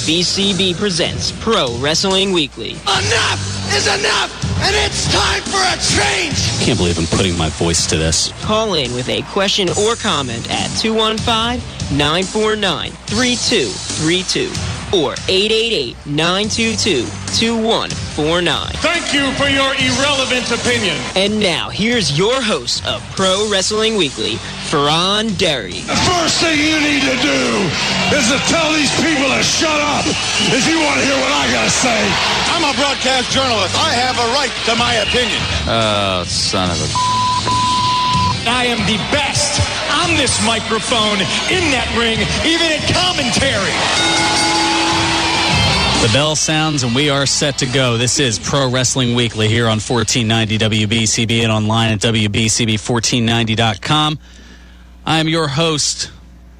WWBCB presents Pro Wrestling Weekly. Enough is enough, and it's time for a change! I can't believe I'm putting my voice to this. Call in with a question or comment at 215-949-3232 or 888-922-2149. Thank you for your irrelevant opinion. And now, here's your host of Pro Wrestling Weekly, Fearon. The first thing you need to do is to tell these people to shut up if you want to hear what I got to say. I'm a broadcast journalist. I have a right to my opinion. Oh, son of a... I am the best on this microphone, in that ring, even in commentary. The bell sounds and we are set to go. This is Pro Wrestling Weekly here on 1490 WBCB and online at WBCB1490.com. I am your host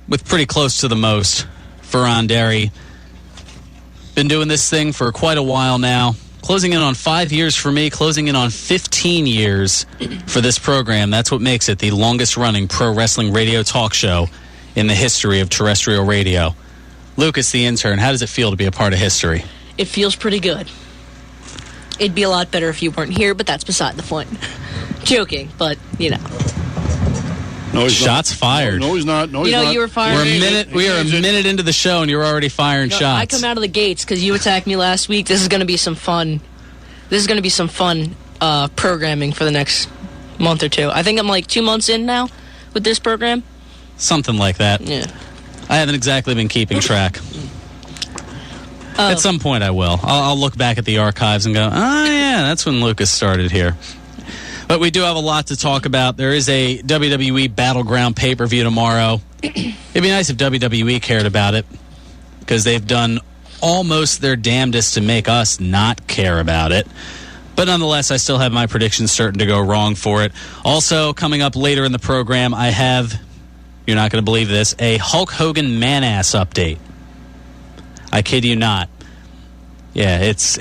with pretty close to the most, Fearon. Been doing this thing for quite a while now. Closing in on 5 years for me, closing in on 15 years for this program. That's what makes it the longest running pro wrestling radio talk show in the history of terrestrial radio. Lucas, the intern, how does it feel to be a part of history? It feels pretty good. It'd be a lot better if you weren't here, but that's beside the point. Joking, but, you know. No, he's shots not. fired. No, he's not. No, he's not. You were fired. We are a minute into the show, and you're already firing shots. I come out of the gates because you attacked me last week. This is going to be some fun. Programming for the next month or two. I think I'm like 2 months in now with this program. Something like that. Yeah. I haven't exactly been keeping track. At some point I will. I'll look back at the archives and go, oh, yeah, that's when Lucas started here. But we do have a lot to talk about. There is a WWE Battleground pay-per-view tomorrow. It'd be nice if WWE cared about it, because they've done almost their damnedest to make us not care about it. But nonetheless, I still have my predictions starting to go wrong for it. Also, coming up later in the program, I have, you're not going to believe this, a Hulk Hogan Manass update. I kid you not. Yeah, it's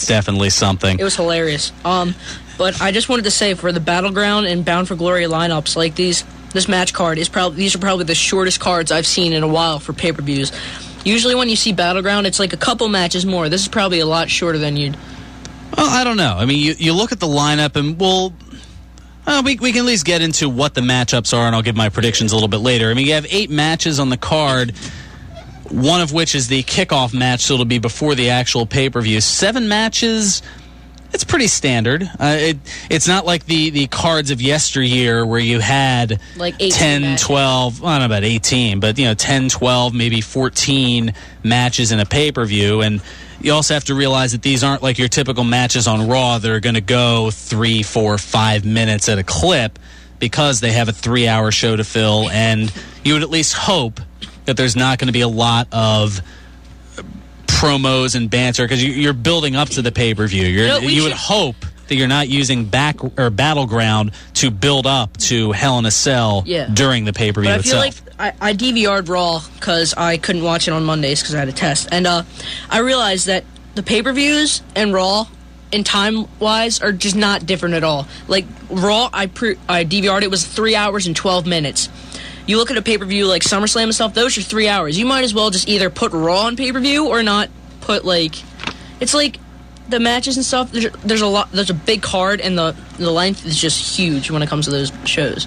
definitely something. It was hilarious. But I just wanted to say, for the Battleground and Bound for Glory lineups like this match card these are probably the shortest cards I've seen in a while for pay-per-views. Usually when you see Battleground, it's like a couple matches more. This is probably a lot shorter than you'd... Well, I don't know. I mean, you look at the lineup, and we can at least get into what the matchups are, and I'll give my predictions a little bit later. I mean, you have 8 matches on the card, one of which is the kickoff match, so it'll be before the actual pay-per-view. 7 matches... It's pretty standard. It's not like the cards of yesteryear where you had like 10, matches. 12, I don't know about 18, but 10, 12, maybe 14 matches in a pay-per-view. And you also have to realize that these aren't like your typical matches on Raw that are going to go 3, 4, 5 minutes at a clip, because they have a 3-hour show to fill. And you would at least hope that there's not going to be a lot of promos and banter, because you're building up to the pay-per-view. You would hope that you're not using Battleground to build up to Hell in a Cell during the pay-per-view itself. I feel like I DVR'd Raw because I couldn't watch it on Mondays because I had a test. And I realized that the pay-per-views and Raw, in time-wise, are just not different at all. Like, Raw, I DVR'd it, was 3 hours and 12 minutes. You look at a pay-per-view like SummerSlam and stuff, those are 3 hours. You might as well just either put Raw on pay-per-view or not put, like... It's like the matches and stuff, there's a big card, and the length is just huge when it comes to those shows.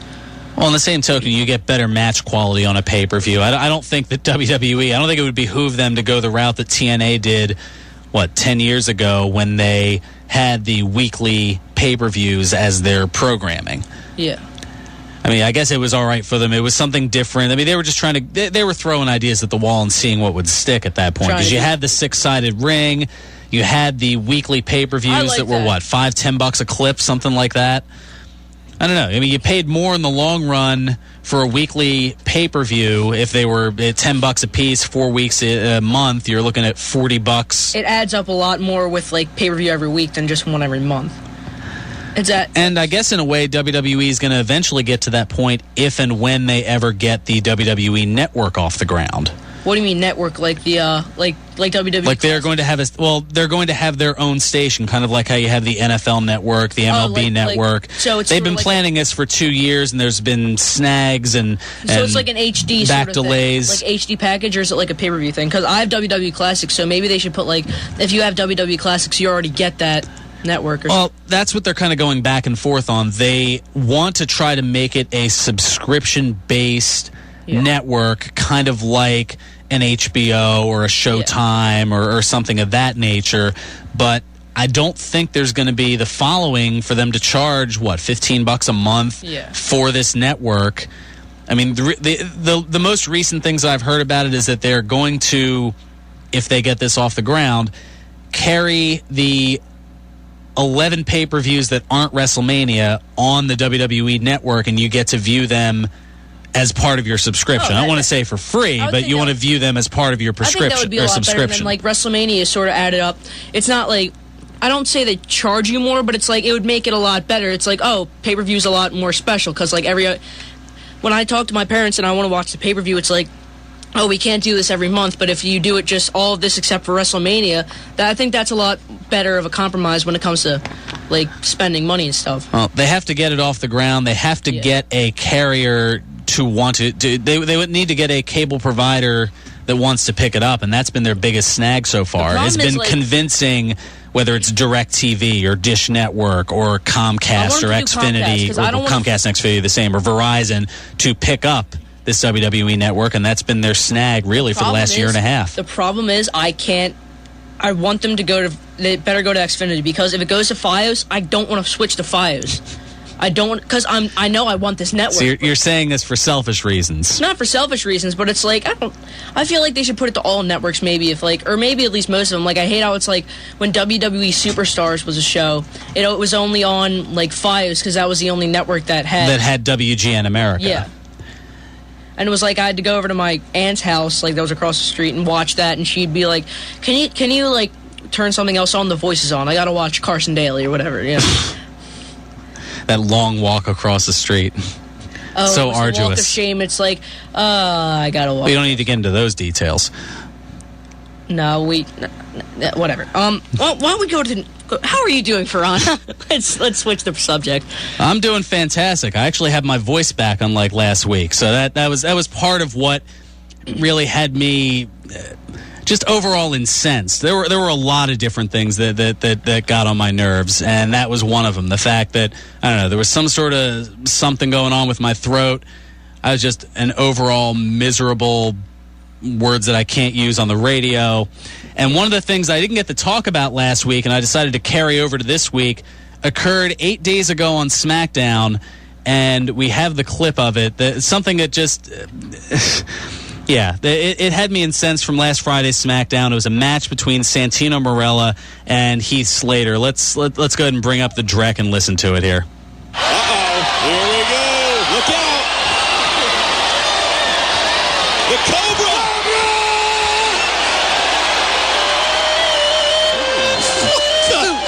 Well, on the same token, you get better match quality on a pay-per-view. I don't think that WWE, I don't think it would behoove them to go the route that TNA did, 10 years ago, when they had the weekly pay-per-views as their programming. Yeah. I mean, I guess it was all right for them. It was something different. I mean, they were just trying to... They were throwing ideas at the wall and seeing what would stick at that point. Because you had the 6-sided ring. You had the weekly pay-per-views that were, $5-10 a clip, something like that. I don't know. I mean, you paid more in the long run for a weekly pay-per-view. If they were $10 a piece, 4 weeks a month, you're looking at $40. It adds up a lot more with, like, pay-per-view every week than just one every month. And I guess in a way, WWE is going to eventually get to that point if and when they ever get the WWE Network off the ground. What do you mean network? Like the like WWE? Like they're going to have they're going to have their own station, kind of like how you have the NFL network, the MLB network. So they've been planning this for 2 years, and there's been snags and so it's like an HD back sort of delays, thing. Like HD package, or is it like a pay-per-view thing? Because I have WWE Classics, so maybe they should put like if you have WWE Classics, you already get that network. Well, that's what they're kind of going back and forth on. They want to try to make it a subscription-based network, kind of like an HBO or a Showtime or something of that nature, but I don't think there's going to be the following for them to charge $15 a month for this network. I mean, the most recent things I've heard about it is that they're going to, if they get this off the ground, carry the 11 pay-per-views that aren't WrestleMania on the WWE network, and you get to view them as part of your subscription. I don't want to say for free, but you want to view them as part of your prescription. I think that would be a lot better than like WrestleMania is sort of added up. It's not like, I don't say they charge you more, but it's like it would make it a lot better. It's like, oh, pay-per-view's a lot more special because like when I talk to my parents and I want to watch the pay-per-view, it's like, oh, we can't do this every month, but if you do it just all of this except for WrestleMania, I think that's a lot better of a compromise when it comes to like spending money and stuff. Well, they have to get it off the ground. They have to get a carrier to want to they would need to get a cable provider that wants to pick it up, and that's been their biggest snag so far. It's been convincing, whether it's DirecTV or Dish Network or Comcast or Xfinity, or Comcast and Xfinity the same, or Verizon, to pick up this WWE network, and that's been their snag really for the last year and a half. The problem is I want them to they better go to Xfinity, because if it goes to Fios, I don't want to switch to Fios. I don't, because I know I want this network. So you're saying this for selfish reasons. It's not for selfish reasons, but it's like, I feel like they should put it to all networks maybe, or maybe at least most of them. Like, I hate how it's like when WWE Superstars was a show, it was only on like Fios because that was the only network that had WGN America. Yeah. And it was like I had to go over to my aunt's house, like that was across the street, and watch that, and she'd be like, can you like turn something else on? The voice is on. I gotta watch Carson Daly or whatever, That long walk across the street. Oh, so arduous. Walk of shame. It's like, I gotta walk. We don't need to get into those details. No, whatever. Why don't we go to? How are you doing, Fearon? let's switch the subject. I'm doing fantastic. I actually have my voice back, unlike last week. So that was part of what really had me just overall incensed. There were a lot of different things that got on my nerves, and that was one of them. The fact that, I don't know, there was some sort of something going on with my throat. I was just an overall miserable, words that I can't use on the radio. And one of the things I didn't get to talk about last week, and I decided to carry over to this week, occurred 8 days ago on SmackDown, and we have the clip of it. Something that just... Yeah, it had me incensed from last Friday's SmackDown. It was a match between Santino Marella and Heath Slater. Let's go ahead and bring up the Drek and listen to it here. Uh-oh, here we go. Look out. The Cobra.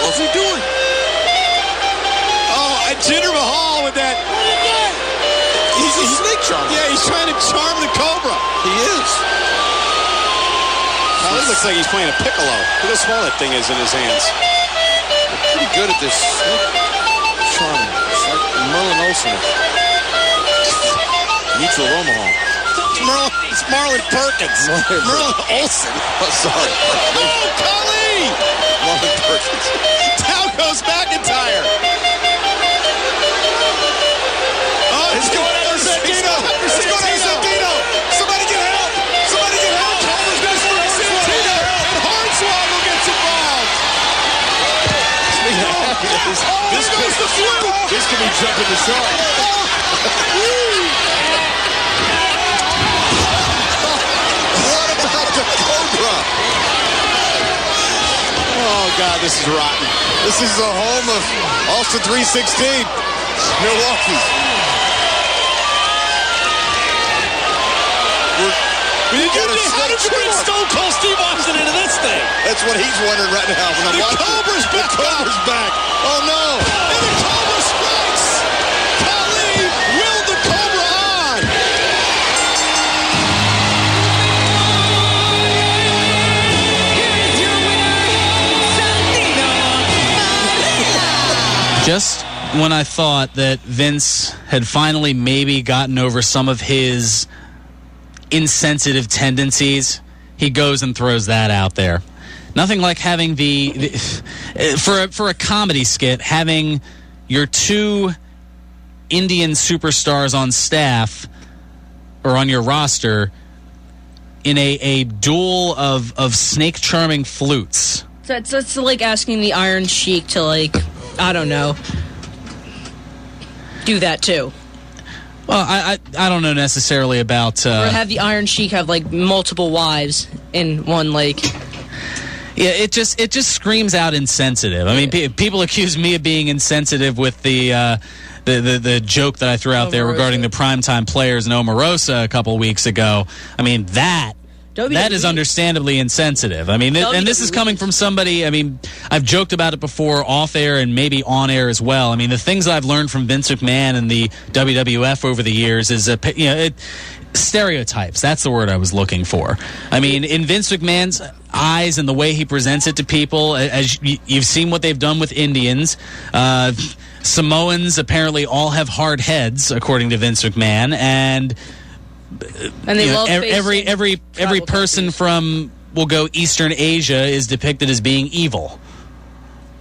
What's he doing? Oh, and Jinder Mahal with that. He's a snake charmer. Yeah, he's trying to charm the Cobra. He is. Now, it looks like he's playing a piccolo. Look how small that thing is in his hands. They're pretty good at this charming. It's like Merlin Olsen. Mutual Omaha. It's Marlon Perkins. Merlin Olsen. Oh, sorry. Oh, Kali! Marlon Perkins. Down goes McIntyre. Oh, it's going after Santino. It's going after Santino. Somebody get help. Somebody get help. Cobra's going for Santino. And Hornswoggle gets involved. This goes the flu. This could be jumping the shark. What about the Cobra? Oh, God, this is rotten. This is the home of Austin 316. Milwaukee. How did you bring Stone Cold Steve Austin into this thing? That's what he's wondering right now. When I'm watching. Cobra's back. The Cobra's back. Oh, no. And the Cobra strikes. Kali willed the Cobra on. Just when I thought that Vince had finally maybe gotten over some of his insensitive tendencies, he goes and throws that out there. Nothing like having for a comedy skit, having your two Indian superstars on staff or on your roster in a duel of snake charming flutes. That's like asking the Iron Sheik to, like, I don't know, do that too. Well, I don't know necessarily about... or have the Iron Sheik have, like, multiple wives in one, like... Yeah, it just screams out insensitive. I mean, people accuse me of being insensitive with the joke that I threw out there regarding the primetime players in Omarosa a couple weeks ago. I mean, that is understandably insensitive. I mean, and this is coming from somebody, I mean, I've joked about it before off air and maybe on air as well. I mean, the things I've learned from Vince McMahon and the WWF over the years is, stereotypes. That's the word I was looking for. I mean, in Vince McMahon's eyes and the way he presents it to people, as you've seen what they've done with Indians, Samoans apparently all have hard heads, according to Vince McMahon, and they love every person from, we'll go Eastern Asia, is depicted as being evil.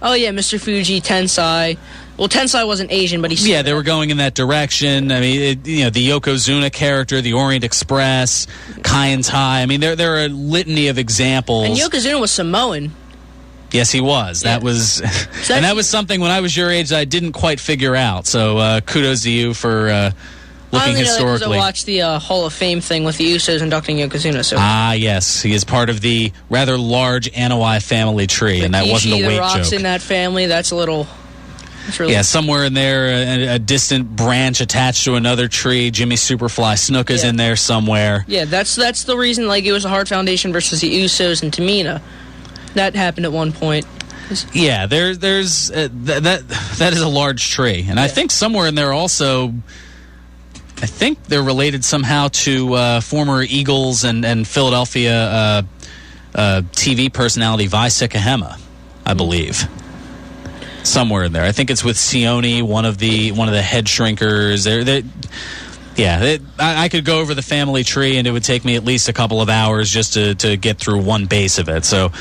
Oh yeah, Mr. Fuji, Tensai. Well, Tensai wasn't Asian, but yeah, they were going in that direction. I mean, the Yokozuna character, the Orient Express, Kaientai. I mean, there are a litany of examples. And Yokozuna was Samoan. Yes, he was. Yeah. That was, and that was something when I was your age that I didn't quite figure out. So kudos to you for looking historically. I watched the Hall of Fame thing with the Usos inducting Yokozuna. So. Yes, he is part of the rather large Anoa'i family tree, and that wasn't a weight joke. The Rock's in that family. That's a little. Yeah, somewhere in there, a distant branch attached to another tree. Jimmy Superfly Snuka's in there somewhere. Yeah, that's the reason. Like, it was a Hart Foundation versus the Usos and Tamina. That happened at one point. Yeah, there's that is a large tree, and I think somewhere in there also, I think they're related somehow to former Eagles and Philadelphia TV personality Vi Sikahema, I believe. Somewhere in there, I think it's with Sione, one of the head shrinkers. I could go over the family tree, and it would take me at least a couple of hours just to get through one base of it. So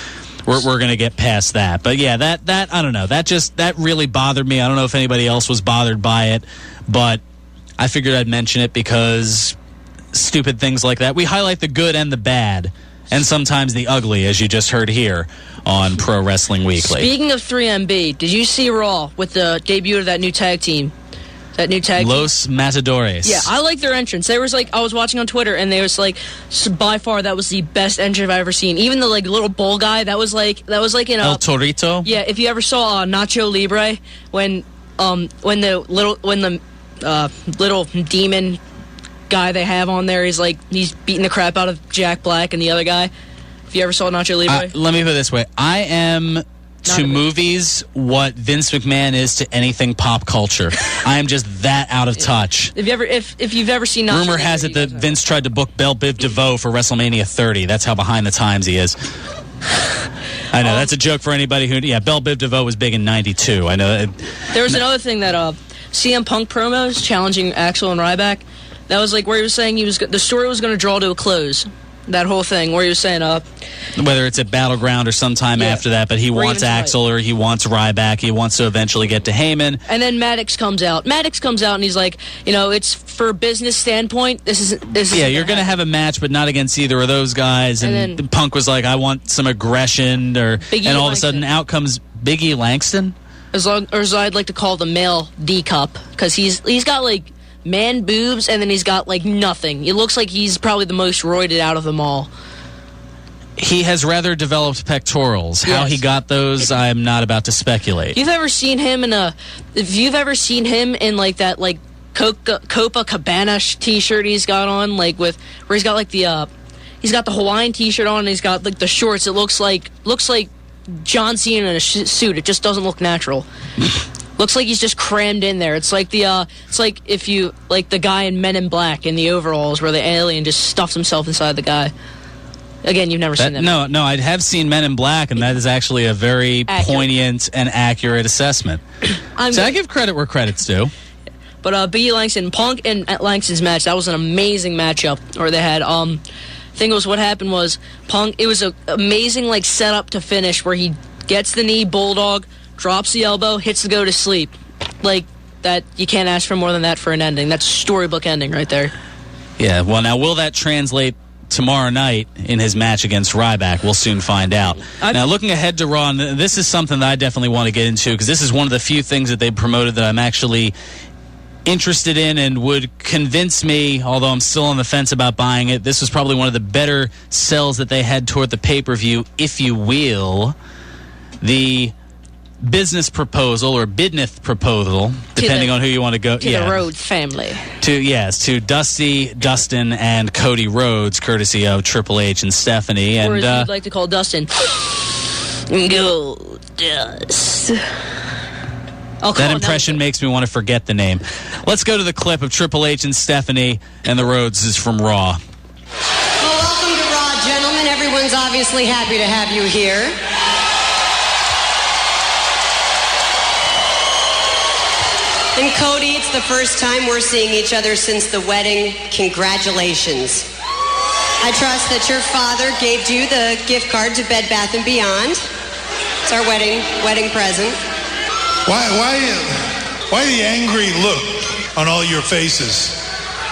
we're going to get past that. But yeah, that I don't know. That really bothered me. I don't know if anybody else was bothered by it, but I figured I'd mention it because stupid things like that. We highlight the good and the bad, and sometimes the ugly, as you just heard here on Pro Wrestling Weekly. Speaking of 3MB, did you see Raw with the debut of that new tag team? Los Matadores. Yeah, I like their entrance. They was like, I was watching on Twitter, and they was like, by far that was the best entrance I've ever seen. Even the like little bull guy, that was like in El Torito. Yeah, if you ever saw Nacho Libre when the little demon guy they have on there is like he's beating the crap out of Jack Black and the other guy. If you ever saw Nacho Libre, let me put it this way: I am to movies what Vince McMahon is to anything pop culture. I am just that out of touch. If you've ever seen Nacho Rumor Libre, has it that Vince tried to book Belle Biv DeVoe for WrestleMania 30. That's how behind the times he is. I know that's a joke for anybody who. Yeah, Belle Biv DeVoe was big in '92. I know. There was another thing that CM Punk promos challenging Axel and Ryback. That was like where he was saying the story was going to draw to a close. That whole thing where he was saying whether it's at Battleground or sometime after that, but he wants Axel or he wants Ryback. He wants to eventually get to Heyman. And then Maddox comes out. And he's like, it's for a business standpoint. This is you're going to have a match, but not against either of those guys. And then Punk was like, I want some aggression, and all of a sudden out comes Big E Langston. Or as I'd like to call the male D cup, because he's got like man boobs, and then he's got like nothing. It looks like he's probably the most roided out of them all. He has rather developed pectorals. Yes. How he got those, I'm not about to speculate. If you've ever seen him in like that like Copacabana t-shirt he's got on, like where he's got like he's got the Hawaiian t-shirt on, and he's got like the shorts. It looks like John Cena in a suit. It just doesn't look natural. Looks like he's just crammed in there. It's like it's like if you like the guy in Men in Black in the overalls where the alien just stuffs himself inside the guy. Again, you've never seen that. No, I have seen Men in Black, and that is actually a very poignant and accurate assessment. So I give credit where credit's due. But B. Langston, Punk and Langston's match, that was an amazing matchup. Or they had, thing was, what happened was, Punk, it was an amazing, like, setup to finish where he gets the knee, bulldog, drops the elbow, hits the go to sleep. Like, that, you can't ask for more than that for an ending. That's a storybook ending right there. Yeah, well, now, will that translate tomorrow night in his match against Ryback? We'll soon find out. Now, looking ahead to Raw, and this is something that I definitely want to get into, because this is one of the few things that they promoted that I'm actually interested in and would convince me, although I'm still on the fence about buying it. This was probably one of the better sells that they had toward the pay-per-view, if you will. The business proposal or bidneth proposal, depending on who you want to go. To the Rhodes family. To Dusty, Dustin, and Cody Rhodes, courtesy of Triple H and Stephanie. Or and as you'd like to call Dustin, Goldust. That impression makes me want to forget the name. Let's go to the clip of Triple H and Stephanie and the Rhodes is from Raw. Well, welcome to Raw, gentlemen. Everyone's obviously happy to have you here. And Cody, it's the first time we're seeing each other since the wedding. Congratulations. I trust that your father gave you the gift card to Bed Bath & Beyond. It's our wedding present. Why the angry look on all your faces?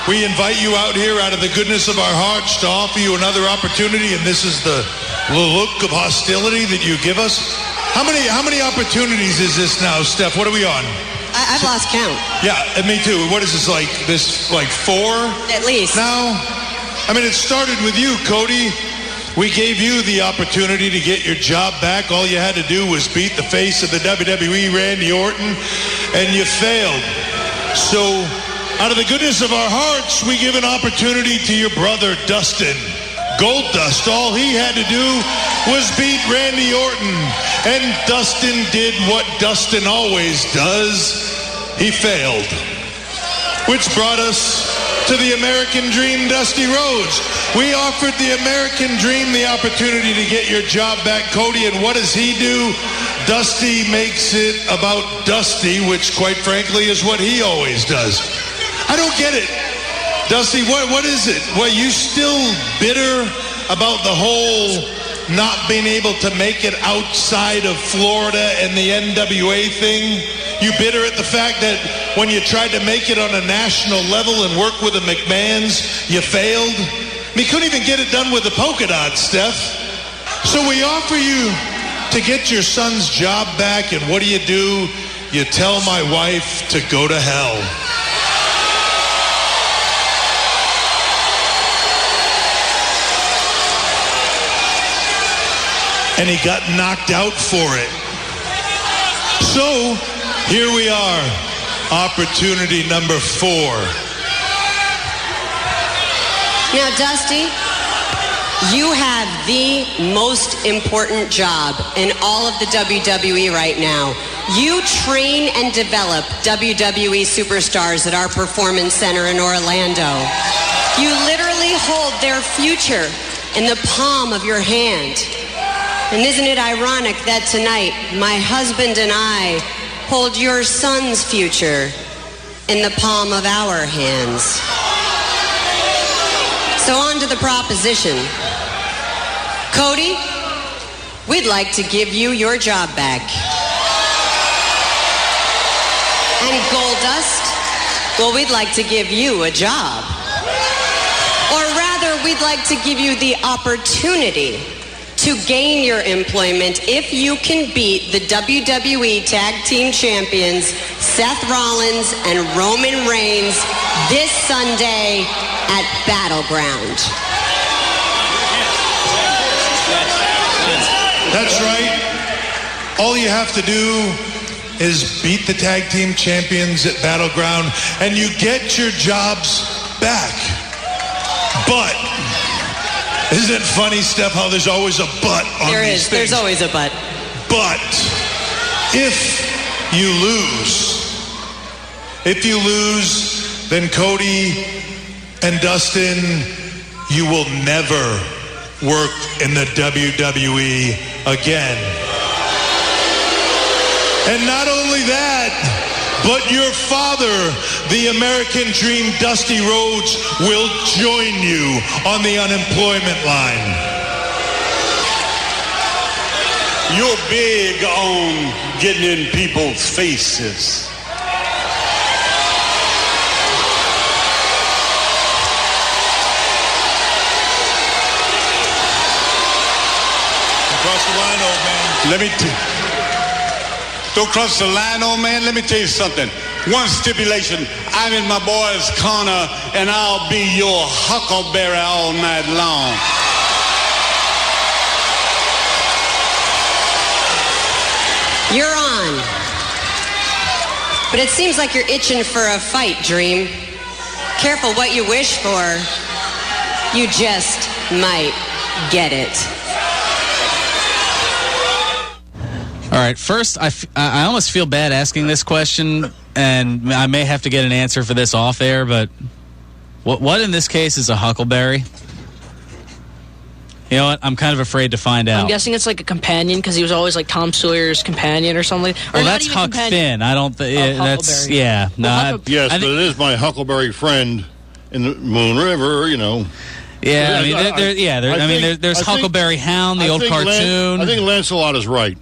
We invite you out here out of the goodness of our hearts to offer you another opportunity, and this is the look of hostility that you give us? How many opportunities is this now, Steph? What are we on? I've lost count. Yeah, and me too. What is this, like 4? At least. Now? I mean, it started with you, Cody. We gave you the opportunity to get your job back. All you had to do was beat the face of the WWE, Randy Orton, and you failed. So, out of the goodness of our hearts, we give an opportunity to your brother, Dustin. Goldust, all he had to do was beat Randy Orton. And Dustin did what Dustin always does. He failed. Which brought us to the American Dream, Dusty Rhodes. We offered the American Dream the opportunity to get your job back, Cody, and what does he do? Dusty makes it about Dusty, which, quite frankly, is what he always does. I don't get it. Dusty, what is it? Well, you still bitter about the whole not being able to make it outside of Florida and the NWA thing? You bitter at the fact that when you tried to make it on a national level and work with the McMahons, you failed? We couldn't even get it done with the polka dots, Steph. So we offer you to get your son's job back, and what do? You tell my wife to go to hell. And he got knocked out for it. So, here we are. Opportunity number 4. Now, Dusty, you have the most important job in all of the WWE right now. You train and develop WWE superstars at our Performance Center in Orlando. You literally hold their future in the palm of your hand. And isn't it ironic that tonight, my husband and I hold your son's future in the palm of our hands? So on to the proposition. Cody, we'd like to give you your job back. And Goldust, well, we'd like to give you a job. Or rather, we'd like to give you the opportunity to gain your employment if you can beat the WWE Tag Team Champions Seth Rollins and Roman Reigns this Sunday at Battleground. That's right. All you have to do is beat the Tag Team Champions at Battleground and you get your jobs back. But isn't it funny, Steph, how there's always a but on these things? There's always a but. But if you lose, then Cody and Dustin, you will never work in the WWE again. And not only that, but your father, the American Dream, Dusty Rhodes, will join you on the unemployment line. You're big on getting in people's faces. Cross the line, old man. Don't cross the line, old man. Let me tell you something. One stipulation. I'm in my boy's corner, and I'll be your huckleberry all night long. You're on. But it seems like you're itching for a fight, Dream. Careful what you wish for. You just might get it. All right, first, I almost feel bad asking this question, and I may have to get an answer for this off air, but what in this case is a huckleberry? You know what? I'm kind of afraid to find out. I'm guessing it's like a companion because he was always like Tom Sawyer's companion or something. Well, that's Huck Finn. I don't think that's yeah. No, yes, but it is my huckleberry friend in the Moon River. You know. Yeah, I mean, there's Huckleberry Hound, the old cartoon. I think Lancelot is right.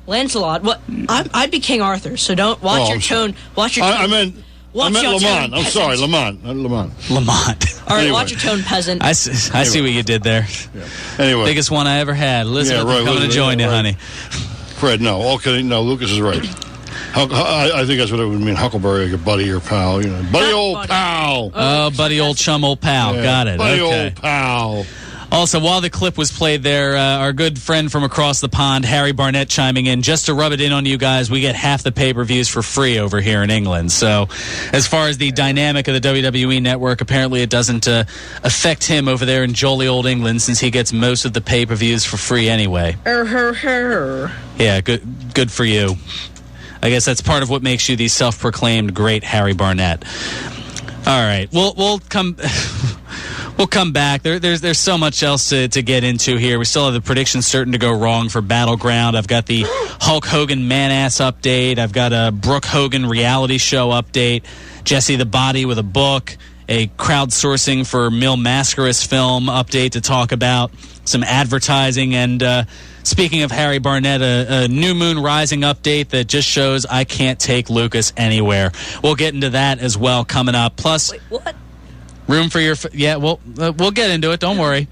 Lancelot, what? I'd be King Arthur, so don't watch your tone. Watch your tone. I meant Lamont. I'm sorry, Lamont. Lamont. All right, anyway. Watch your tone, peasant. I see what you did there. Yeah. Anyway, biggest one I ever had. Elizabeth, coming to join you, honey. Fred, no. Okay, no. Lucas is right. I think that's what it would mean. Huckleberry, your buddy or pal. You know, buddy, old pal. Oh, buddy, old chum, old pal. Yeah, got it. Buddy, okay. old pal. Also, while the clip was played there, our good friend from across the pond, Harry Barnett, chiming in. Just to rub it in on you guys, we get half the pay-per-views for free over here in England. So as far as the dynamic of the WWE Network, apparently it doesn't affect him over there in jolly old England since he gets most of the pay-per-views for free anyway. Yeah, good for you. I guess that's part of what makes you the self-proclaimed great Harry Barnett. All right, we'll come... We'll come back. There's so much else to get into here. We still have the predictions starting to go wrong for Battleground. I've got the Hulk Hogan Manass update. I've got a Brooke Hogan reality show update. Jesse the Body with a book. A crowdsourcing for Mil Mascaras film update to talk about. Some advertising. And speaking of Harry Barnett, a New Moon Rising update that just shows I can't take Lucas anywhere. We'll get into that as well coming up. Plus... Wait, what? Room for your... we'll get into it. Don't worry.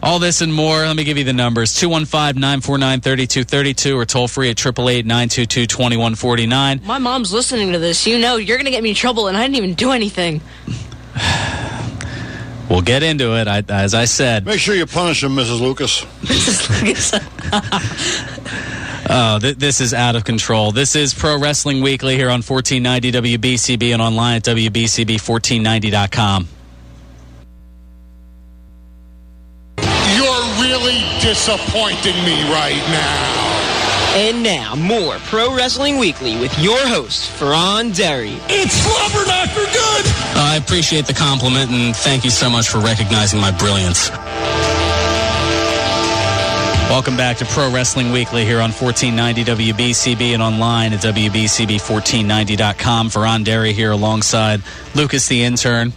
All this and more. Let me give you the numbers. 215-949-3232 or toll free at 888-922-2149. My mom's listening to this. You know you're going to get me in trouble, and I didn't even do anything. We'll get into it, as I said. Make sure you punish him, Mrs. Lucas. Mrs. Lucas. Oh, this is out of control. This is Pro Wrestling Weekly here on 1490 WBCB and online at WBCB1490.com. You're really disappointing me right now. And now, more Pro Wrestling Weekly with your host, Fearon Derry. It's Flubber Knocker good! I appreciate the compliment, and thank you so much for recognizing my brilliance. Welcome back to Pro Wrestling Weekly here on 1490 WBCB and online at WBCB1490.com. Fearon Derry here alongside Lucas the Intern,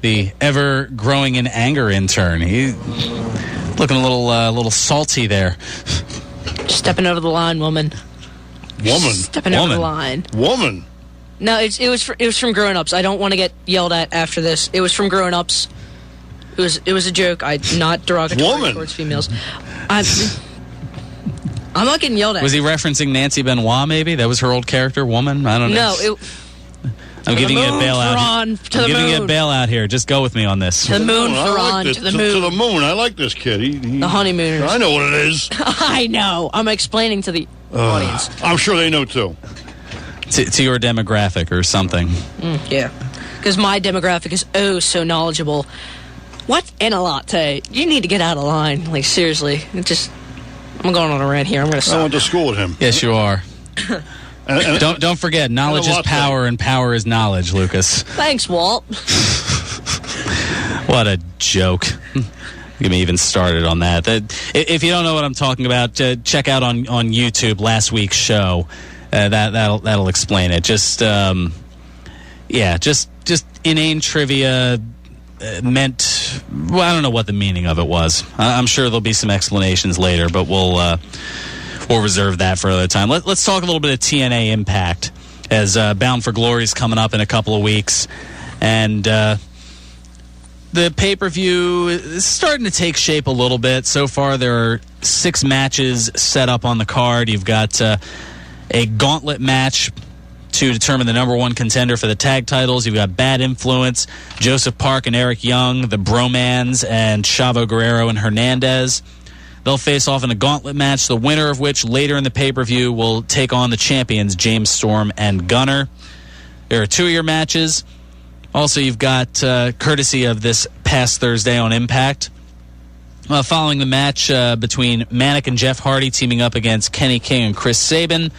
the ever-growing in anger intern. He's looking a little salty there. Stepping over the line, woman. Stepping over the line. Woman. No, it was from Grown Ups. I don't want to get yelled at after this. It was from Grown Ups. It was a joke. Not derogatory towards females. I'm not getting yelled at. Was he referencing Nancy Benoit, maybe? That was her old character, woman? I don't know. No. I'm giving you a bailout. I'm giving you a bailout here. Just go with me on this. To the moon, Fearon. To the moon. To the moon. I like this kid. The honeymooners. I know what it is. I know. I'm explaining to the audience. I'm sure they know, too. To your demographic or something. Yeah. Because my demographic is so knowledgeable. What in a latte? You need to get out of line. Like, seriously. I'm going on a rant here. I'm going to stop. I went to school with him. Yes, you are. Don't forget, knowledge is power, and power is knowledge, Lucas. Thanks, Walt. What a joke. Get me even started on that. If you don't know what I'm talking about, check out on YouTube last week's show. That'll explain it. Just inane trivia meant. Well, I don't know what the meaning of it was. I'm sure there'll be some explanations later, but we'll reserve that for another time. Let's talk a little bit of TNA Impact, as Bound for Glory is coming up in a couple of weeks, and the pay-per-view is starting to take shape a little bit. So far, there are 6 matches set up on the card. You've got a gauntlet match to determine the number 1 contender for the tag titles. You've got Bad Influence, Joseph Park and Eric Young, the Bromans, and Chavo Guerrero and Hernandez. They'll face off in a gauntlet match, the winner of which later in the pay-per-view will take on the champions, James Storm and Gunner. There are 2 of your matches. Also, you've got, courtesy of this past Thursday on Impact, following the match between Manic and Jeff Hardy teaming up against Kenny King and Chris Sabin.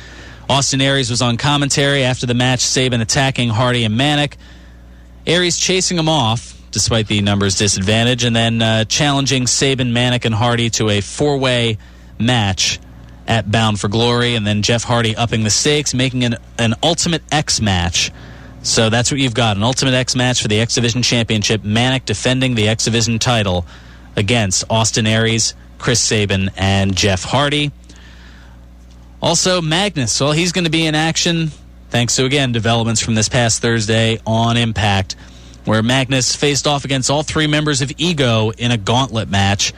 Austin Aries was on commentary after the match, Sabin attacking Hardy and Manic. Aries chasing him off, despite the numbers disadvantage, and then challenging Sabin, Manic, and Hardy to a 4-way match at Bound for Glory, and then Jeff Hardy upping the stakes, making an Ultimate X match. So that's what you've got, an Ultimate X match for the X Division Championship, Manic defending the X Division title against Austin Aries, Chris Sabin, and Jeff Hardy. Also, Magnus, well, he's going to be in action, thanks to, again, developments from this past Thursday on Impact, where Magnus faced off against all 3 members of Ego in a gauntlet match.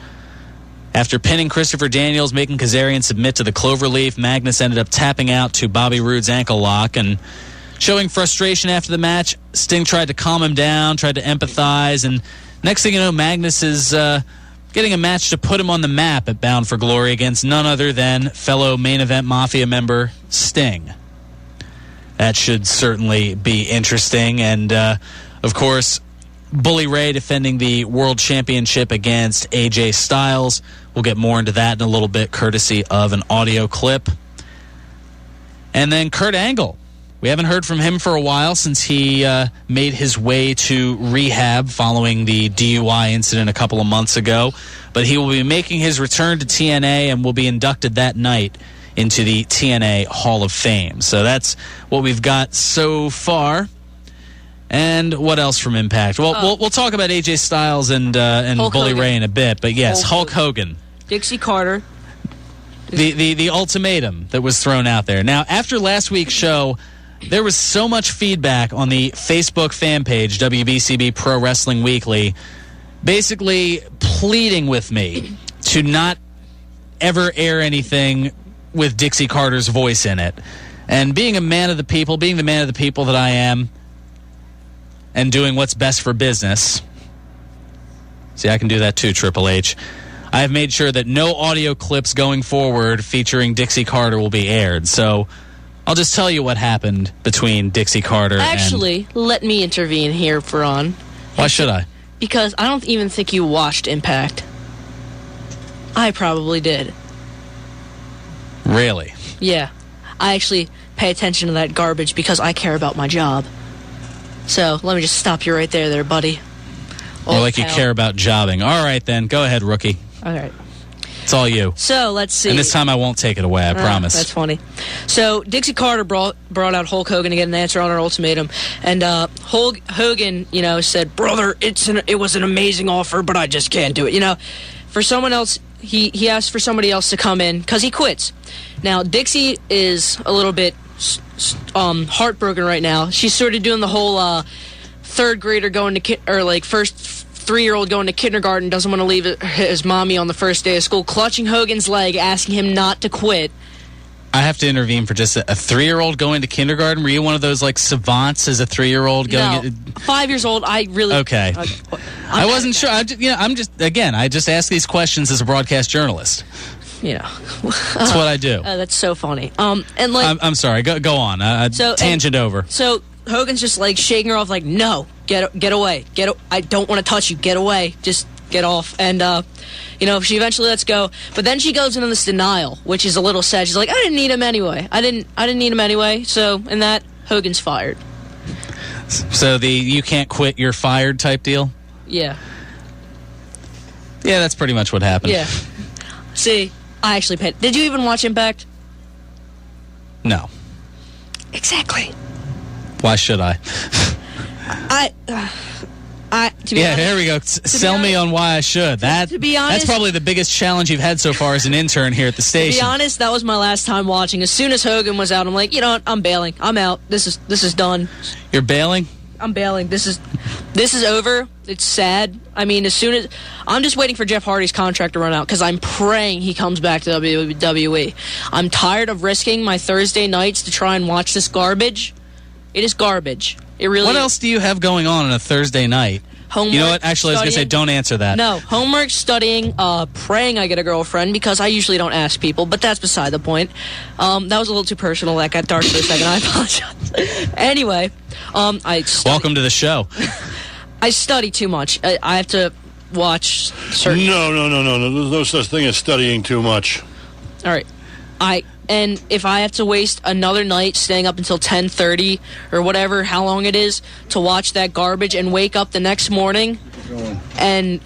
After pinning Christopher Daniels, making Kazarian submit to the Cloverleaf, Magnus ended up tapping out to Bobby Roode's ankle lock, and showing frustration after the match, Sting tried to calm him down, tried to empathize, and next thing you know, Magnus is getting a match to put him on the map at Bound for Glory against none other than fellow Main Event Mafia member Sting. That should certainly be interesting. And, of course, Bully Ray defending the World Championship against AJ Styles. We'll get more into that in a little bit, courtesy of an audio clip. And then Kurt Angle. We haven't heard from him for a while since he made his way to rehab following the DUI incident a couple of months ago. But he will be making his return to TNA and will be inducted that night into the TNA Hall of Fame. So that's what we've got so far. And what else from Impact? Well, we'll talk about AJ Styles and Bully Ray in a bit. But yes, Hulk Hogan. Dixie Carter. The ultimatum that was thrown out there. Now, after last week's show, there was so much feedback on the Facebook fan page, WBCB Pro Wrestling Weekly, basically pleading with me to not ever air anything with Dixie Carter's voice in it. And being a man of the people, being the man of the people that I am, and doing what's best for business. See, I can do that too, Triple H. I have made sure that no audio clips going forward featuring Dixie Carter will be aired. So I'll just tell you what happened between Dixie Carter Actually, let me intervene here, Fearon. Why should I? Because I don't even think you watched Impact. I probably did. Really? Yeah. I actually pay attention to that garbage because I care about my job. So let me just stop you right there, buddy. Like you care about jobbing. All right, then. Go ahead, rookie. All right. It's all you. So let's see. And this time I won't take it away, I promise. That's funny. So Dixie Carter brought out Hulk Hogan to get an answer on our ultimatum. And Hulk Hogan, said, "Brother, it was an amazing offer, but I just can't do it." For someone else, he asked for somebody else to come in because he quits. Now, Dixie is a little bit heartbroken right now. She's sort of doing the whole third grader going to first 3-year-old going to kindergarten, doesn't want to leave his mommy on the first day of school, clutching Hogan's leg, asking him not to quit. I have to intervene for just a 3-year-old going to kindergarten. Were you one of those savants as a 3-year-old going? No, 5 years old. I really okay. I wasn't sure. I just ask these questions as a broadcast journalist. That's what I do. That's so funny. I'm sorry. Go on. Tangent over. So Hogan's just shaking her off, no, get away, I don't want to touch you, get away, just get off. And she eventually lets go, but then she goes into this denial, which is a little sad. She's like, I didn't need him anyway. I didn't need him anyway. So in that, Hogan's fired. So the you can't quit, you're fired type deal. Yeah. Yeah, that's pretty much what happened. Yeah. See, I actually paid. Did you even watch Impact? No. Exactly. Why should I? To be honest, there we go. Sell me on why I should. To be honest, that's probably the biggest challenge you've had so far as an intern here at the station. To be honest, that was my last time watching. As soon as Hogan was out, I'm like, you know what? I'm bailing. I'm out. This is done. You're bailing? I'm bailing. This is over. It's sad. I mean, as soon as I'm just waiting for Jeff Hardy's contract to run out because I'm praying he comes back to WWE. I'm tired of risking my Thursday nights to try and watch this garbage. It is garbage. It really. What else do you have going on a Thursday night? Homework, you know what? Actually, I was going to say, don't answer that. No, homework, studying, praying I get a girlfriend because I usually don't ask people, but that's beside the point. That was a little too personal. That got dark for a second. I apologize. Anyway, welcome to the show. I study too much. I have to watch certain... No. There's no such thing as studying too much. All right. And if I have to waste another night staying up until 10:30 or whatever, how long it is, to watch that garbage and wake up the next morning and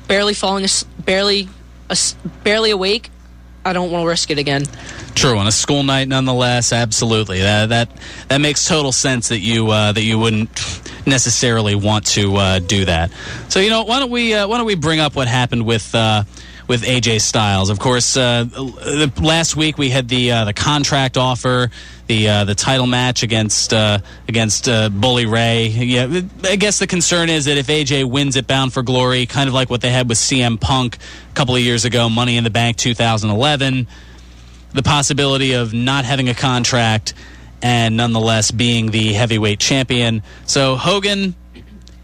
barely awake, I don't want to risk it again. True, on a school night, nonetheless, absolutely. That makes total sense that you wouldn't necessarily want to do that. So why don't we bring up what happened with AJ Styles? Of course, last week we had the contract offer, the title match against Bully Ray. Yeah, I guess the concern is that if AJ wins it Bound for Glory, kind of like what they had with CM Punk a couple of years ago, Money in the Bank 2011, the possibility of not having a contract and nonetheless being the heavyweight champion. So Hogan,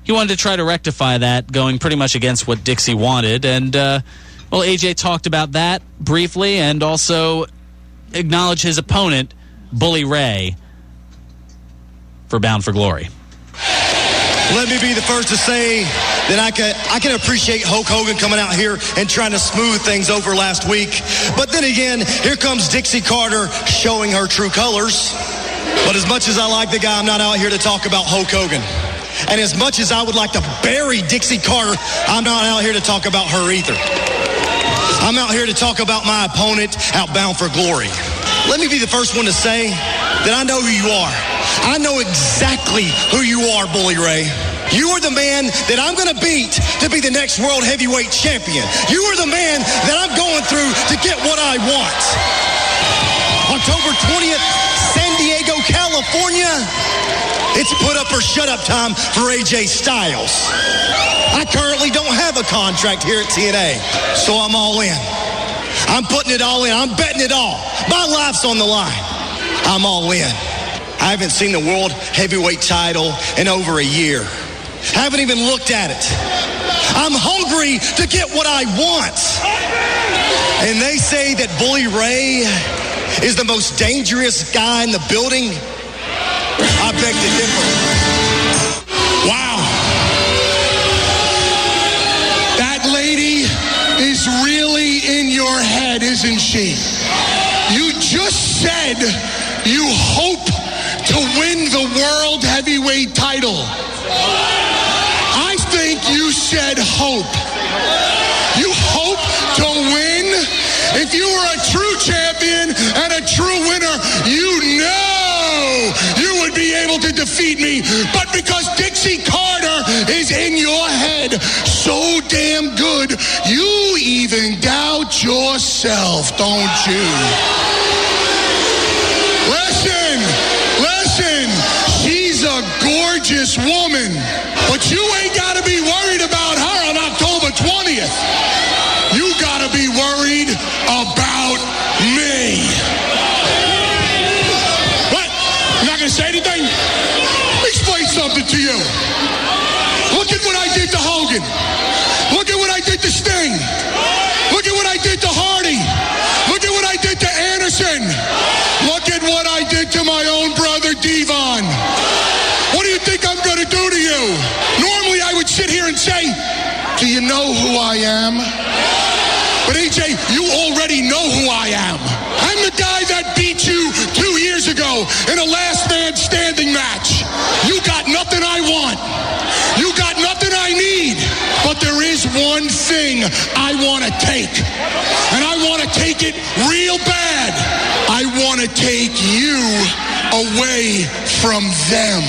he wanted to try to rectify that, going pretty much against what Dixie wanted, and AJ talked about that briefly and also acknowledged his opponent, Bully Ray, for Bound for Glory. Let me be the first to say that I can appreciate Hulk Hogan coming out here and trying to smooth things over last week. But then again, here comes Dixie Carter showing her true colors. But as much as I like the guy, I'm not out here to talk about Hulk Hogan. And as much as I would like to bury Dixie Carter, I'm not out here to talk about her either. I'm out here to talk about my opponent out Bound for Glory. Let me be the first one to say that I know who you are. I know exactly who you are, Bully Ray. You are the man that I'm going to beat to be the next world heavyweight champion. You are the man that I'm going through to get what I want. October 20th, San Diego, California. It's put up or shut up time for AJ Styles. I currently don't have a contract here at TNA, so I'm all in. I'm putting it all in. I'm betting it all. My life's on the line. I'm all in. I haven't seen the world heavyweight title in over a year. Haven't even looked at it. I'm hungry to get what I want. And they say that Bully Ray is the most dangerous guy in the building. I beg to differ. Wow. That lady is really in your head, isn't she? You just said you hope to win the world heavyweight title. I think you said hope. You hope to win? If you were a true champion and a true winner, you know you would be able to defeat me. But because Dixie Carter is in your head so damn good, you even doubt yourself, don't you? Listen, she's a gorgeous woman, but you ain't got to be worried about her on October 20th. You got to be worried about me. What? You're not going to say anything? Let me explain something to you. Look at what I did to Hogan. Look at what I did to Sting. Look at what I did to Hardy. Look at what I did to Anderson. Look at what I did to my own brother, Devon. What do you think I'm going to do to you? Normally I would sit here and say, do you know who I am? But AJ, you already know who I am. I'm the guy that beat you 2 years ago in a last man standing match. You got nothing I want. You got nothing I need. But there is one thing I to take. And I want to take it real bad. I want to take you away from them.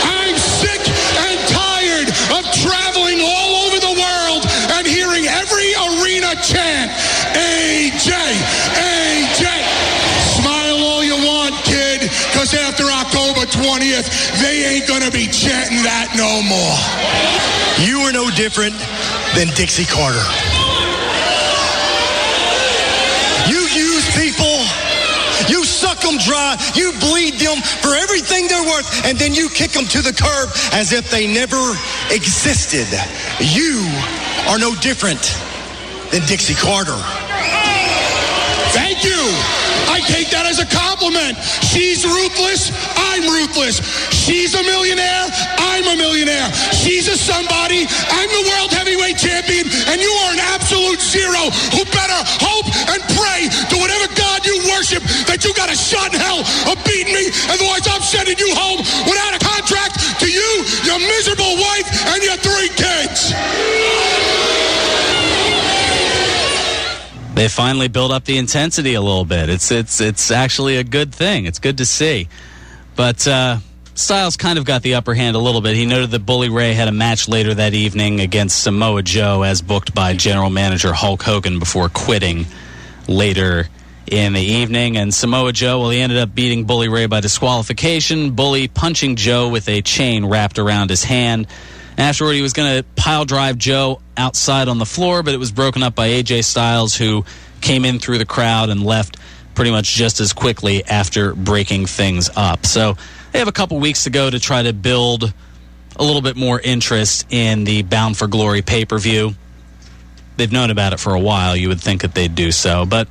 I'm sick and tired of traveling all over the world and hearing every arena chant, AJ, AJ. Smile all you want, kid, because after October 20th, they ain't going to be chanting that no more. You are no different than Dixie Carter. You use people, you suck them dry, you bleed them for everything they're worth, and then you kick them to the curb as if they never existed. You are no different than Dixie Carter. Thank you. I take that as a compliment. She's ruthless. I'm ruthless. She's a millionaire. I'm a millionaire. She's a somebody. I'm the world heavyweight champion, and you are an absolute zero who better hope and pray to whatever God you worship that you got a shot in hell of beating me. Otherwise, I'm sending you home without a contract to you, your miserable wife, and your 3 kids. They finally build up the intensity a little bit. It's actually a good thing. It's good to see. But Styles kind of got the upper hand a little bit. He noted that Bully Ray had a match later that evening against Samoa Joe as booked by general manager Hulk Hogan before quitting later in the evening. And Samoa Joe, well, he ended up beating Bully Ray by disqualification. Bully punching Joe with a chain wrapped around his hand. Afterward, he was going to pile drive Joe outside on the floor, but it was broken up by AJ Styles, who came in through the crowd and left pretty much just as quickly after breaking things up. So they have a couple weeks to go to try to build a little bit more interest in the Bound for Glory pay-per-view. They've known about it for a while. You would think that they'd do so, but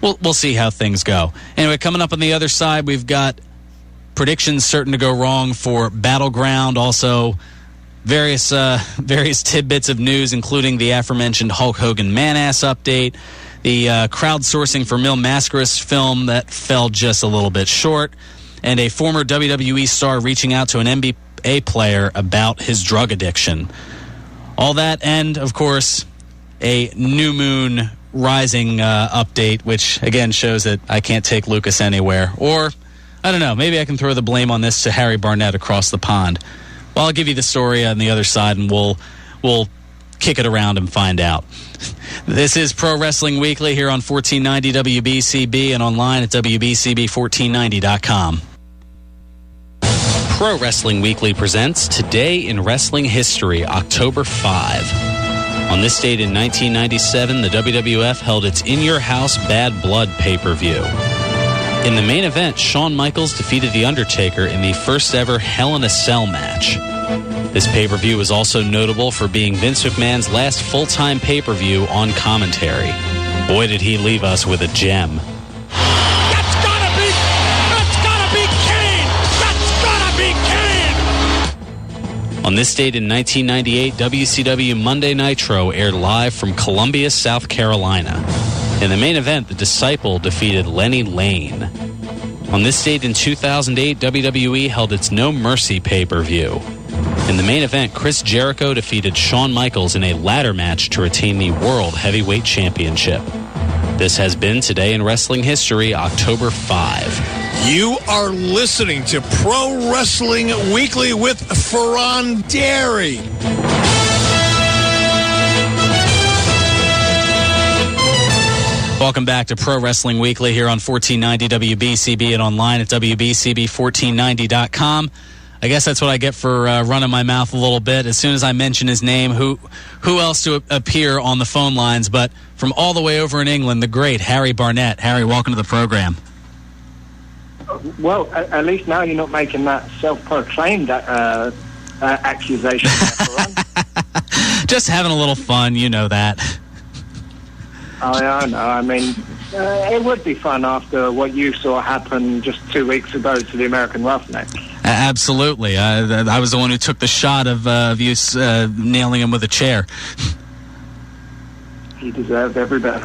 we'll see how things go. Anyway, coming up on the other side, we've got predictions certain to go wrong for Battleground. Also, various tidbits of news, including the aforementioned Hulk Hogan Manass update, the crowdsourcing for Mil Mascaras film that fell just a little bit short, and a former WWE star reaching out to an NBA player about his drug addiction. All that, and, of course, a New Moon Rising update, which, again, shows that I can't take Lucas anywhere. Or, I don't know, maybe I can throw the blame on this to Harry Barnett across the pond. Well, I'll give you the story on the other side, and we'll kick it around and find out. This is Pro Wrestling Weekly here on 1490 WBCB and online at WBCB1490.com. Pro Wrestling Weekly presents Today in Wrestling History, October 5. On this date in 1997, the WWF held its In Your House Bad Blood pay-per-view. In the main event, Shawn Michaels defeated The Undertaker in the first ever Hell in a Cell match. This pay-per-view was also notable for being Vince McMahon's last full-time pay-per-view on commentary. Boy, did he leave us with a gem. That's gotta be Kane! That's gotta be Kane! On this date in 1998, WCW Monday Nitro aired live from Columbia, South Carolina. In the main event, The Disciple defeated Lenny Lane. On this date in 2008, WWE held its No Mercy pay-per-view. In the main event, Chris Jericho defeated Shawn Michaels in a ladder match to retain the World Heavyweight Championship. This has been Today in Wrestling History, October 5. You are listening to Pro Wrestling Weekly with Fearon Dairy. Welcome back to Pro Wrestling Weekly here on 1490 WBCB and online at WBCB1490.com. I guess that's what I get for running my mouth a little bit. As soon as I mention his name, who else to appear on the phone lines? But from all the way over in England, the great Harry Barnett. Harry, welcome to the program. Well, at least now you're not making that self-proclaimed accusation. Just having a little fun, you know that. I know. I mean, it would be fun after what you saw happen just 2 weeks ago to the American Roughneck. Absolutely. I was the one who took the shot of you nailing him with a chair. He deserved every bit.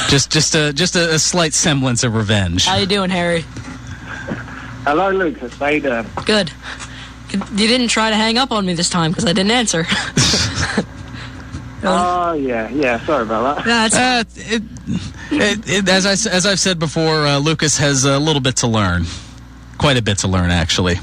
Just a slight semblance of revenge. How you doing, Harry? Hello, Lucas. How you doing? Good. You didn't try to hang up on me this time because I didn't answer. Oh, yeah. Sorry about that. As I've said before, Lucas has a little bit to learn. Quite a bit to learn, actually.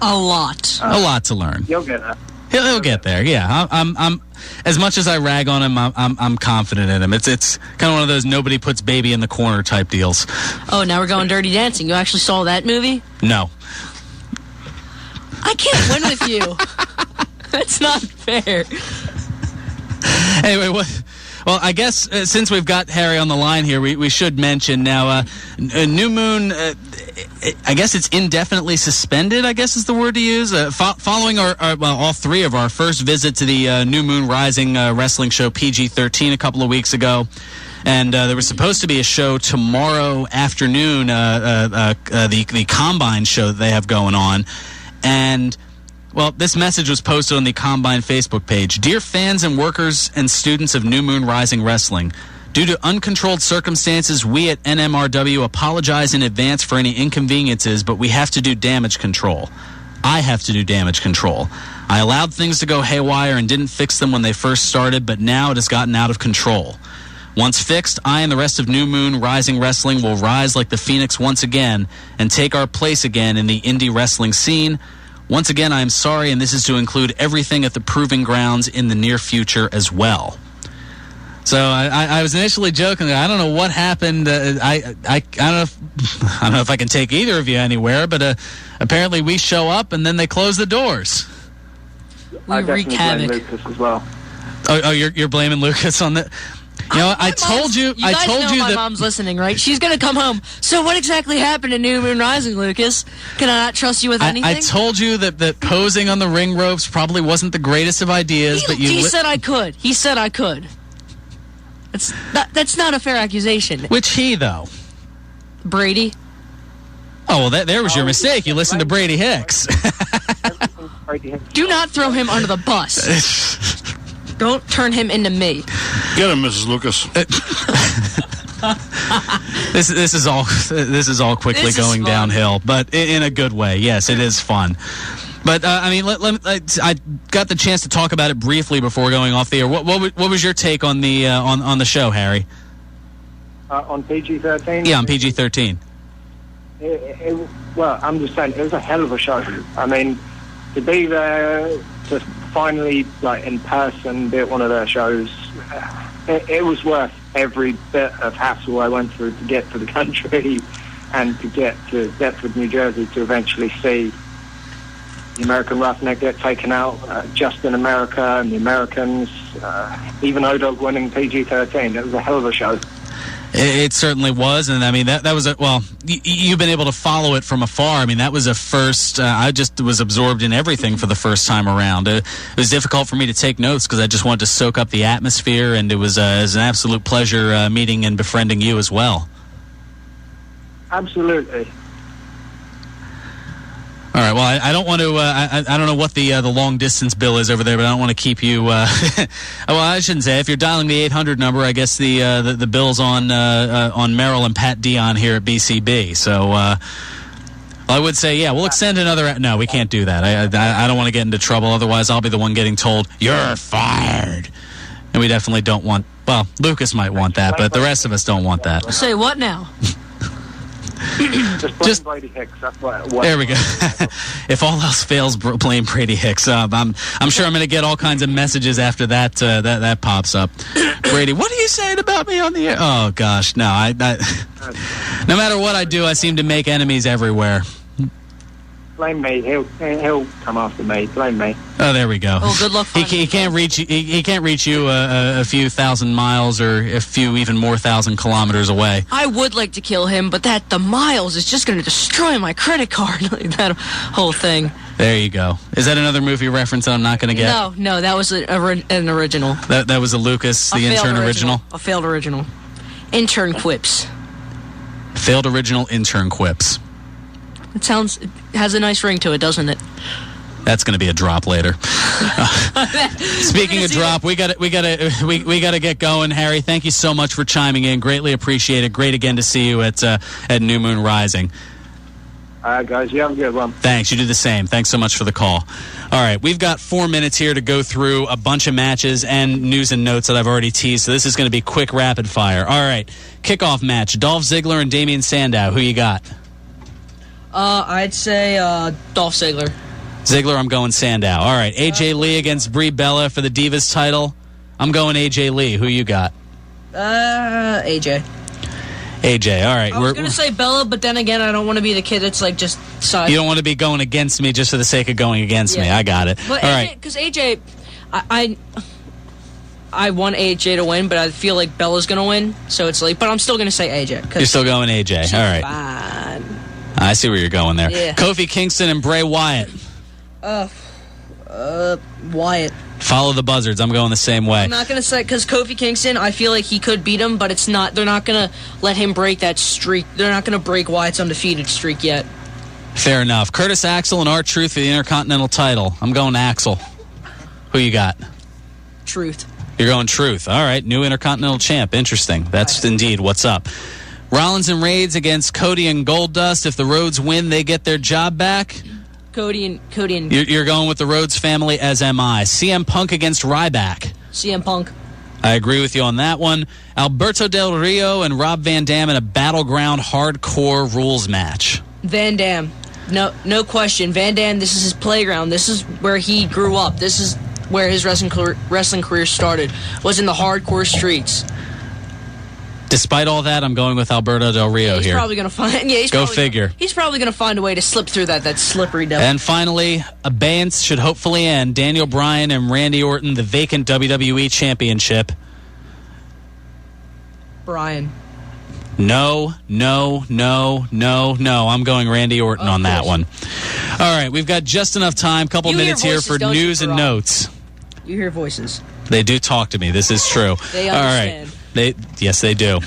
A lot. A lot to learn. You'll get that. He'll get there. Yeah, I'm as much as I rag on him, I'm confident in him. It's kind of one of those nobody puts baby in the corner type deals. Oh, now we're going Dirty Dancing. You actually saw that movie? No. I can't win with you. That's not fair. Anyway, well, I guess since we've got Harry on the line here, we should mention now New Moon, I guess it's indefinitely suspended, I guess is the word to use, following all three of our first visit to the New Moon Rising wrestling show PG-13 a couple of weeks ago. And there was supposed to be a show tomorrow afternoon, the Combine show that they have going on. And, well, this message was posted on the Combine Facebook page. Dear fans and workers and students of New Moon Rising Wrestling, due to uncontrolled circumstances, we at NMRW apologize in advance for any inconveniences, but we have to do damage control. I have to do damage control. I allowed things to go haywire and didn't fix them when they first started, but now it has gotten out of control. Once fixed, I and the rest of New Moon Rising Wrestling will rise like the Phoenix once again and take our place again in the indie wrestling scene. Once again, I am sorry, and this is to include everything at the Proving Grounds in the near future as well. So I was initially joking. I don't know what happened. I don't know if I can take either of you anywhere, but apparently we show up and then they close the doors. We wreak havoc. Lucas as well. Oh, you're blaming Lucas on that. You know, I told you. You guys know my that mom's listening, right? She's gonna come home. So what exactly happened in New Moon Rising, Lucas? Can I not trust you with anything? I told you that posing on the ring ropes probably wasn't the greatest of ideas. He said I could. He said I could. That's not a fair accusation. Which he, though? Brady. Oh, well, there was your mistake. You listened to Brady Hicks. Do not throw him under the bus. Don't turn him into me. Get him, Mrs. Lucas. This is all quickly going downhill, but in a good way. Yes, it is fun. But I mean, I got the chance to talk about it briefly before going off the air. What was your take on the on the show, Harry? On PG-13? Yeah, on PG-13. Well, I'm just saying, it was a hell of a show. I mean, to be there, to finally, like, in person, be at one of their shows, it was worth every bit of hassle I went through to get to the country and to get to Deptford, New Jersey, to eventually see the American Roughneck get taken out, just in America, and the Americans, even O-Dog winning PG-13. It was a hell of a show. It certainly was, and I mean that was you've been able to follow it from afar. I mean, that was a first. I just was absorbed in everything for the first time around. It was difficult for me to take notes because I just wanted to soak up the atmosphere, and it was an absolute pleasure meeting and befriending you as well. Absolutely. All right. Well, I don't want to. I don't know what the long distance bill is over there, but I don't want to keep you. Well, I shouldn't say. If you're dialing the 800 number, I guess the bill's on Merrill and Pat Dion here at BCB. So I would say, yeah, we'll extend another. No, we can't do that. I don't want to get into trouble. Otherwise, I'll be the one getting told you're fired. And we definitely don't want. Well, Lucas might want that, but the rest of us don't want that. Say what now? Just Brady Hicks. That's what there we go. If all else fails, blame Brady Hicks. I'm sure I'm going to get all kinds of messages after that that pops up. Brady, what are you saying about me on the air? Oh gosh, no. No matter what I do, I seem to make enemies everywhere. Blame me. He'll come after me. Blame me. Oh, there we go. Oh, good luck. He can't reach you. He can't reach you a few thousand miles or a few even more thousand kilometers away. I would like to kill him, but the miles is just going to destroy my credit card. That whole thing. There you go. Is that another movie reference that I'm not going to get? No, that was an original. That was a Lucas, the Intern original. A failed original. Intern quips. Failed original Intern quips. It has a nice ring to it, doesn't it? That's going to be a drop later. Speaking of drop, we got to get going. Harry, thank you so much for chiming in. Greatly appreciate it. Great again to see you at New Moon Rising. All right, guys, you have a good one. Thanks. You do the same. Thanks so much for the call. All right, we've got 4 minutes here to go through a bunch of matches and news and notes that I've already teased, so this is going to be quick rapid fire. All right, kickoff match, Dolph Ziggler and Damian Sandow. Who you got? I'd say Dolph Ziggler. Ziggler, I'm going Sandow. All right, AJ Lee against Brie Bella for the Divas title. I'm going AJ Lee. Who you got? AJ. AJ, all right. I was going to say Bella, but then again, I don't want to be the kid that's like just side. You don't want to be going against me just for the sake of going against me. I got it. But all AJ, right. Because AJ, I want AJ to win, but I feel like Bella's going to win. So it's like, but I'm still going to say AJ. You're still going AJ. All right. Fine. I see where you're going there. Yeah. Kofi Kingston and Bray Wyatt. Wyatt. Follow the buzzards. I'm going the same way. I'm not going to say, because Kofi Kingston, I feel like he could beat him, but it's not. They're not going to let him break that streak. They're not going to break Wyatt's undefeated streak yet. Fair enough. Curtis Axel and R-Truth for the Intercontinental title. I'm going Axel. Who you got? Truth. You're going Truth. All right. New Intercontinental champ. Interesting. That's indeed what's up. Rollins and Rhodes against Cody and Goldust. If the Rhodes win, they get their job back. Cody and You're going with the Rhodes family, as am I. CM Punk against Ryback. CM Punk. I agree with you on that one. Alberto Del Rio and Rob Van Dam in a Battleground hardcore rules match. Van Dam. No question. Van Dam, this is his playground. This is where he grew up. This is where his wrestling career started. Was in the hardcore streets. Despite all that, I'm going with Alberto Del Rio he's here. Probably going to find. Yeah, Go figure. He's probably going to find a way to slip through that slippery devil. And finally, abeyance should hopefully end. Daniel Bryan and Randy Orton, the vacant WWE Championship. Bryan. No. I'm going Randy Orton on that one. All right, we've got just enough time. Couple minutes here for news and notes. You hear voices. They do talk to me. This is true. They understand. All right. Yes, they do.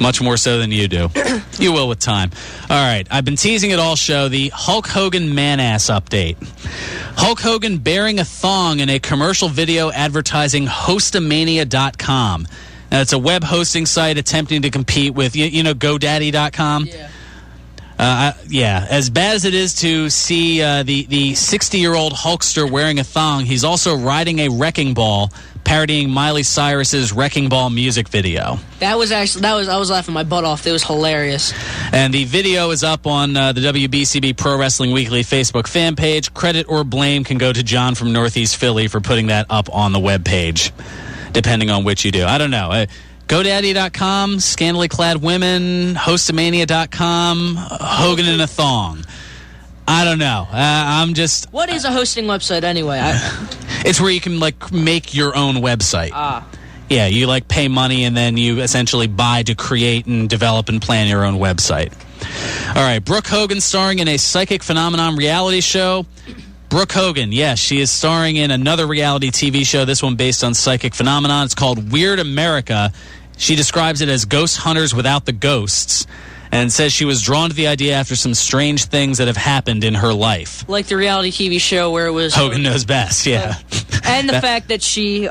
Much more so than you do. You will with time. All right. I've been teasing it all show. The Hulk Hogan Manass update. Hulk Hogan bearing a thong in a commercial video advertising hostamania.com. Now, it's a web hosting site attempting to compete with, GoDaddy.com. Yeah. As bad as it is to see the 60-year-old Hulkster wearing a thong, he's also riding a wrecking ball, parodying Miley Cyrus's Wrecking Ball music video. I was laughing my butt off. It was hilarious. And the video is up on the WBCB Pro Wrestling Weekly Facebook fan page. Credit or blame can go to John from Northeast Philly for putting that up on the webpage, depending on which you do. I don't know. GoDaddy.com, scantily clad women, hostamania.com, Hogan in a thong. I don't know. I'm just... What is a hosting website anyway? It's where you can, make your own website. Yeah, you, pay money and then you essentially buy to create and develop and plan your own website. All right, Brooke Hogan starring in a psychic phenomenon reality show. Brooke Hogan, yes, she is starring in another reality TV show, this one based on psychic phenomenon. It's called Weird America. She describes it as ghost hunters without the ghosts, and says she was drawn to the idea after some strange things that have happened in her life. Like the reality TV show where it was... Hogan Knows Best, yeah. And the fact that she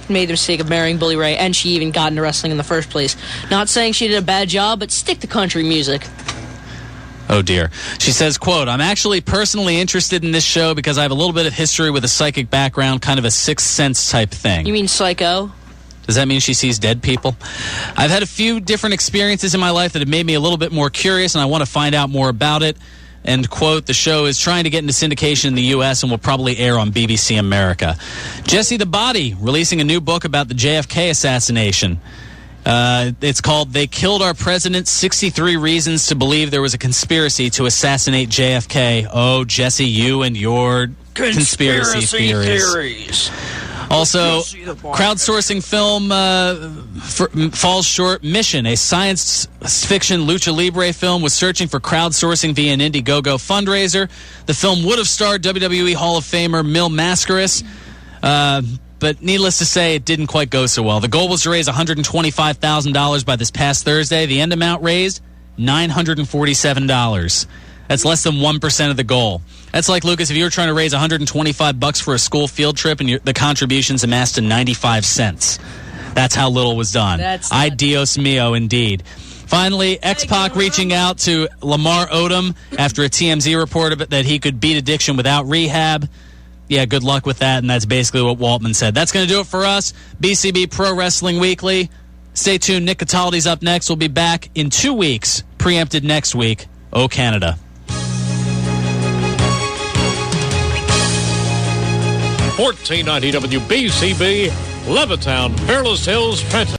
made the mistake of marrying Bully Ray, and she even got into wrestling in the first place. Not saying she did a bad job, but stick to country music. Oh, dear. She says, quote, I'm actually personally interested in this show because I have a little bit of history with a psychic background, kind of a sixth sense type thing. You mean Psycho? Does that mean she sees dead people? I've had a few different experiences in my life that have made me a little bit more curious, and I want to find out more about it. End quote. The show is trying to get into syndication in the U.S. and will probably air on BBC America. Jesse the Body, releasing a new book about the JFK assassination. It's called They Killed Our President, 63 Reasons to Believe There Was a Conspiracy to Assassinate JFK. Oh, Jesse, you and your conspiracy theories. Also, crowdsourcing film falls short. Mission, a science fiction lucha libre film, was searching for crowdsourcing via an Indiegogo fundraiser. The film would have starred WWE Hall of Famer Mil Mascaras, but needless to say, it didn't quite go so well. The goal was to raise $125,000 by this past Thursday. The end amount raised, $947. That's less than 1% of the goal. That's like, Lucas, if you were trying to raise $125 for a school field trip and the contributions amassed to 95 cents. That's how little was done. Ay Dios mio, indeed. Finally, X-Pac reaching out to Lamar Odom after a TMZ report that he could beat addiction without rehab. Yeah, good luck with that, and that's basically what Waltman said. That's going to do it for us. BCB Pro Wrestling Weekly. Stay tuned. Nick Cataldi's up next. We'll be back in 2 weeks. Preempted next week. Oh, Canada. 1490 WBCB, Levittown, Fairless Hills, Trenton.